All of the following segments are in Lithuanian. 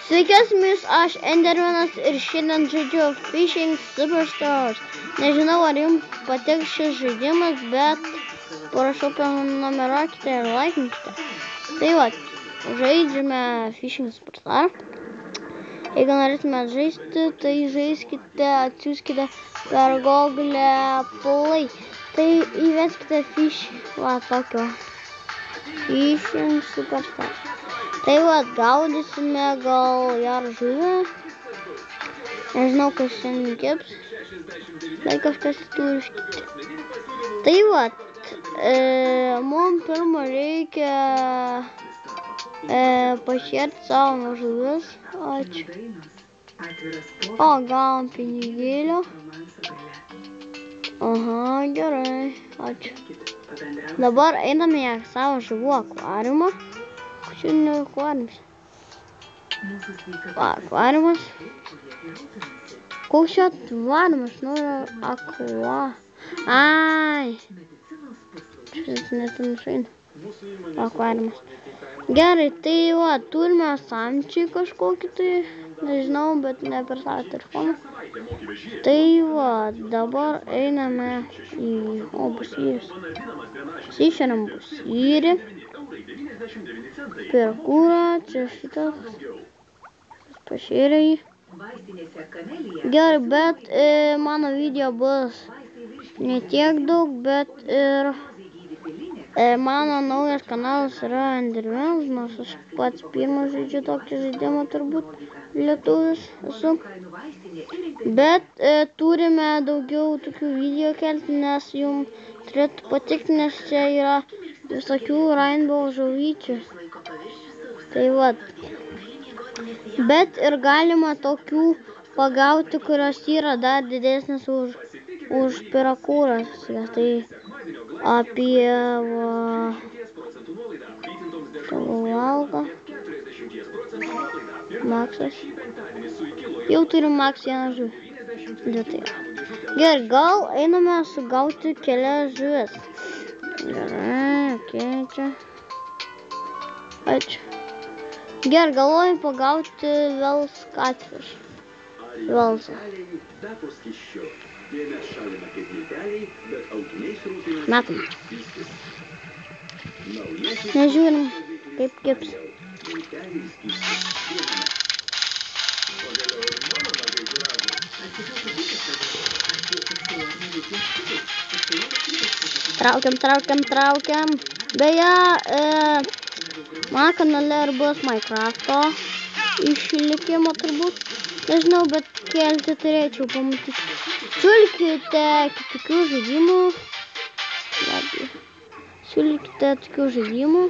Sveikesmis, aš Endermanas ir šiandien žaidžiu Fishing Superstars. Nežinau, ar jums patiks šis žaidimas, bet prašau prenumeruokite ir laikinkite. Tai va, žaidžiame Fishing Superstars. Jeigu norėtumėte žaisti, tai žaiskite, atsiųskite per Google Play. Tai įveskite Fishing Superstars. Tai va, gaudysime gal jar žuvę. Nežinau, kas šiandien keps. Tai kažkas turi iškipti. Tai va, mums pirmą reikia pašėrti savo žuvis. Ačiū. O, gavom pinigėlio. Aha, gerai. Ačiū. Dabar einame į savo žuvų akvariumą. Šiandien akvariumas. Akvariumas. Koks čia akvariumas? Ai. Šis netamšaina. Akvariumas. Gerai, tai va, turime samčiai kažkokį tai. Nežinau, bet ne per savo telefoną. Tai va, dabar einame į busyrus. Sišeriam busyrį. Per kūrą, čia šitas. Pašėrė jį. Gerai, bet mano video bus ne tiek daug, bet ir mano naujas kanalas yra Endermanas, nors aš pats pirmas žaidžiu tokį žaidimą, turbūt lietuvis esu. Bet turime daugiau tokių video kelti, nes jums turėtų patikti, nes čia yra visokių rainbow žuvyčių. Tai va. Bet ir galima tokių pagauti, kurios yra dar didesnės už pirakūras. Tai apie savo valgą. Maksas. Jau turim maks vieną žuvį. Gerai, gal einame sugauti kelias žuvis. Gerai, okei, čia. Ačiū. Gerai, galvoju pagauti Wels catfish. Velsą. Metam. Nežiūrim, kaip keps. Traukiam. Beje, mano kanale ir bus Minecrafto išlikimo turbūt. Nežinau, bet kelti turėčiau pamatyti. Siūlykite tokių žaidimų. Siūlykite tokių žaidimų,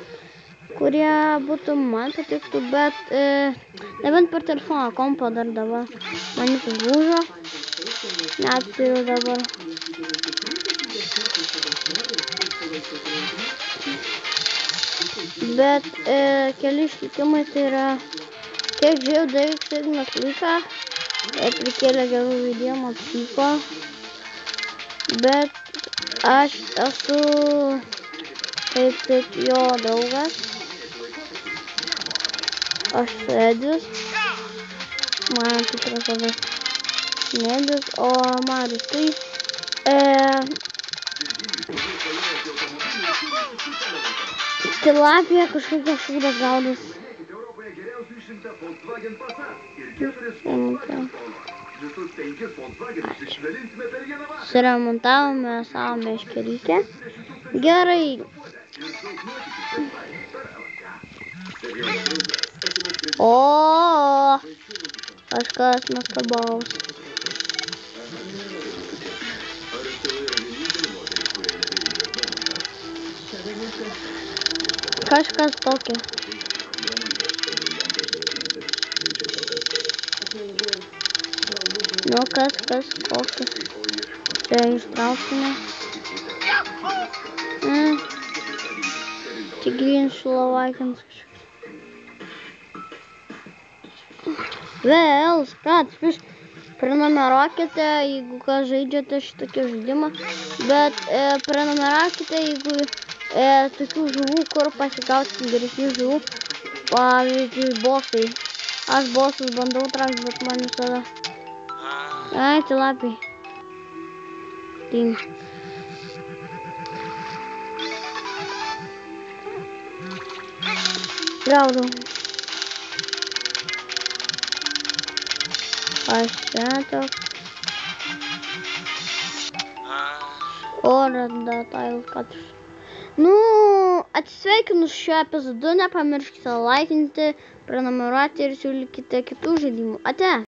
kurie būtų man patiktų, bet nebent per telefoną kompą dar dabar. Man jis užlūžo. Neapturiu dabar. Bet keli išlikimai tai yra, kiek žiūrėjau, beveik 7 laiką. Prikėlė gerų video, man patiko. Bet aš esu kaip jo draugas. Aš Edvis. Man tikras vardas Edvis, o Marius tai tilapija kažkokios šūdas gaudas. Suremontavome savo meškerykę. Gerai. O, kažkas nuostabaus. Kažkas tokio. Nu, kas kokio. Čia ištraukime. Čia grįnšiu lavaikins kažkoks. Wels catfish. Prenumeruokite, jeigu kas žaidžiate šitokį žaidimą. Bet prenumeruokite, jeigu tokių žuvų, kur pasigauti geresnių žuvų. Pavyzdžiui, bosai. Aš bosus bandau trakt, bet man visada. Ai, tilapiai. Ding. Gaudau. Aš čia toks. Orada Tiles Cutters. Nu, atsisveikinu su šiuo epizodu, nepamirškite laikinti, prenumeruoti ir siūlykite kitų žaidimų. Ate!